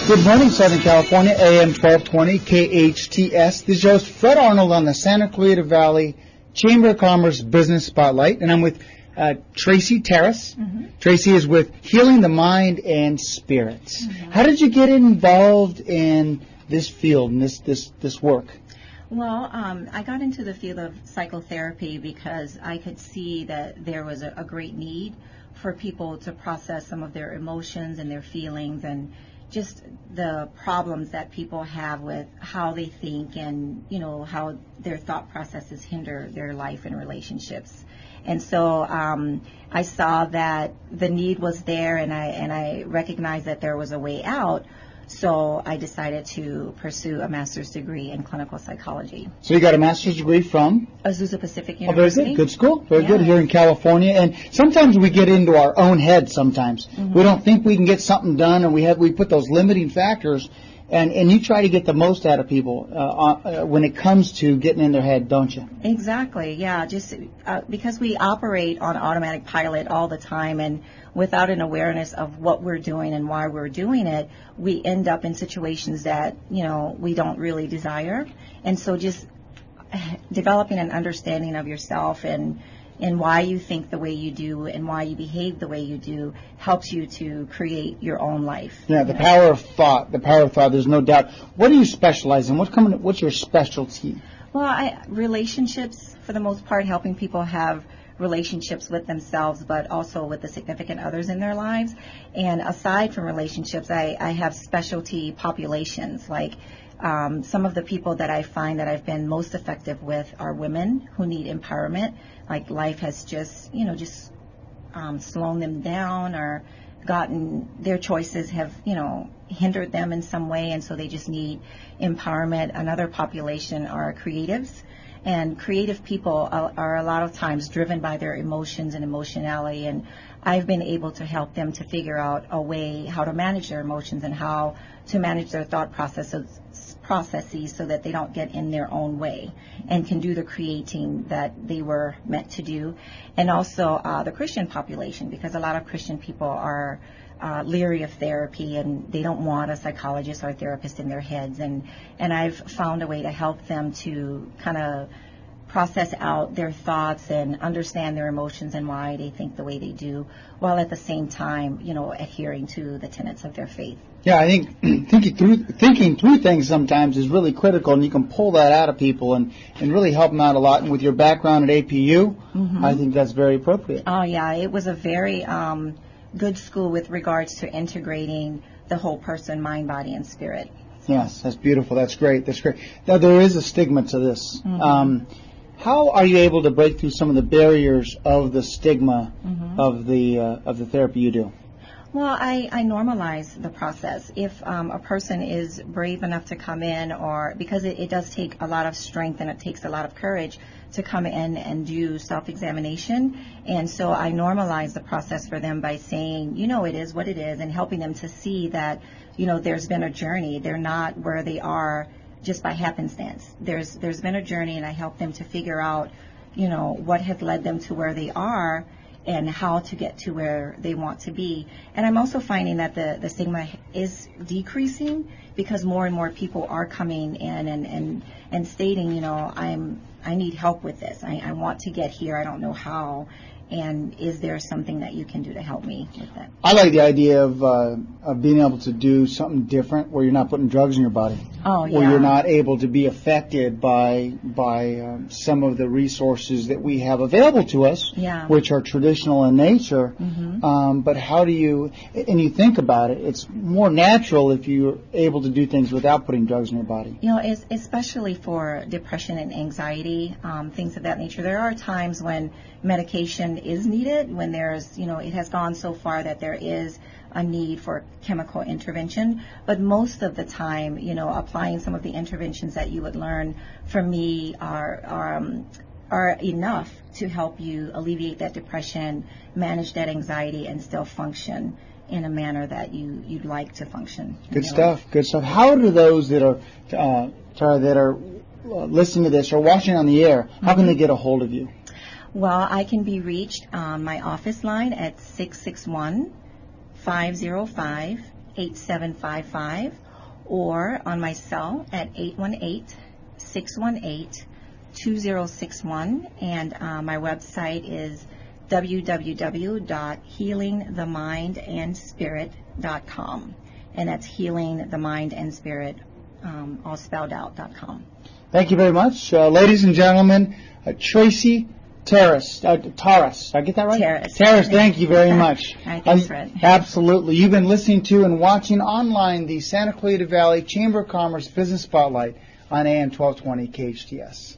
Good morning, Southern California, AM 1220, KHTS. This is your host, Fred Arnold, on the Santa Clarita Valley Chamber of Commerce Business Spotlight, and I'm with Tracy Taris. Tracy is with Healing the Mind and Spirit. How did you get involved in this field and this work? Well, I got into the field of psychotherapy because I could see that there was a great need for people to process some of their emotions and their feelings and just the problems that people have with how they think and, you know, how their thought processes hinder their life and relationships. And so I saw that the need was there, and I recognized that there was a way out. So I decided to pursue a master's degree in clinical psychology. So you got a master's degree from? Azusa Pacific University. Oh, very good. Good school. Very good here in California. And sometimes we get into our own head sometimes. We don't think we can get something done, and we put those limiting factors, and you try to get the most out of people when it comes to getting in their head, don't you? Exactly. Yeah. Just because we operate on automatic pilot all the time, and without an awareness of what we're doing and why we're doing it, we end up in situations that, you know, we don't really desire. And so just developing an understanding of yourself and why you think the way you do and why you behave the way you do helps you to create your own life. Yeah, the power of thought. The power of thought, there's no doubt. What do you specialize in? What's your specialty? Well, relationships, for the most part, helping people have relationships with themselves, but also with the significant others in their lives. And aside from relationships, I have specialty populations. Like some of the people that I find that I've been most effective with are women who need empowerment. Like life has just slowed them down, or gotten their choices have, hindered them in some way, and so they just need empowerment. Another population are creatives. And creative people are a lot of times driven by their emotions and emotionality, and I've been able to help them to figure out a way how to manage their emotions and how to manage their thought processes so that they don't get in their own way and can do the creating that they were meant to do. And also the Christian population, because a lot of Christian people are leery of therapy, and they don't want a psychologist or a therapist in their heads, and I've found a way to help them to kind of process out their thoughts and understand their emotions and why they think the way they do, while at the same time, adhering to the tenets of their faith. Yeah, I think thinking through things sometimes is really critical, and you can pull that out of people and really help them out a lot. And with your background at APU, I think that's very appropriate. Oh, yeah, it was a very good school with regards to integrating the whole person, mind, body, and spirit. Yes, that's beautiful. That's great. That's great. Now, there is a stigma to this. How are you able to break through some of the barriers of the stigma of the therapy you do? Well, I normalize the process. If a person is brave enough to come in, or because it does take a lot of strength and it takes a lot of courage to come in and do self-examination, and so I normalize the process for them by saying, it is what it is, and helping them to see that, there's been a journey. They're not where they are just by happenstance. There's been a journey, and I help them to figure out, what has led them to where they are, and how to get to where they want to be. And I'm also finding that the stigma is decreasing, because more and more people are coming in and stating, I need help with this. I want to get here. I don't know how. And is there something that you can do to help me with that? I like the idea of being able to do something different where you're not putting drugs in your body. Oh, yeah. Where you're not able to be affected by some of the resources that we have available to us, which are traditional in nature. But how do you, and you think about it, it's more natural if you're able to do things without putting drugs in your body. Especially for depression and anxiety, things of that nature. There are times when medication is needed, when there's, it has gone so far that there is a need for chemical intervention. But most of the time, applying some of the interventions that you would learn from me are enough to help you alleviate that depression, manage that anxiety, and still function in a manner that you'd like to function. Good stuff. How do those that are Tara, that are listening to this or watching on the air, how can they get a hold of you? Well, I can be reached on my office line at 661-505 818-8755 or on my cell at 818-618-2061. And my website is www.healingthemindandspirit.com. And that's healingthemindandspirit, all spelled out.com. Thank you very much. Ladies and gentlemen, Tracy Taris. Did I get that right? Taris, thank you very much. All right, thanks, Fred. Absolutely. You've been listening to and watching online the Santa Clarita Valley Chamber of Commerce Business Spotlight on AM 1220 KHTS.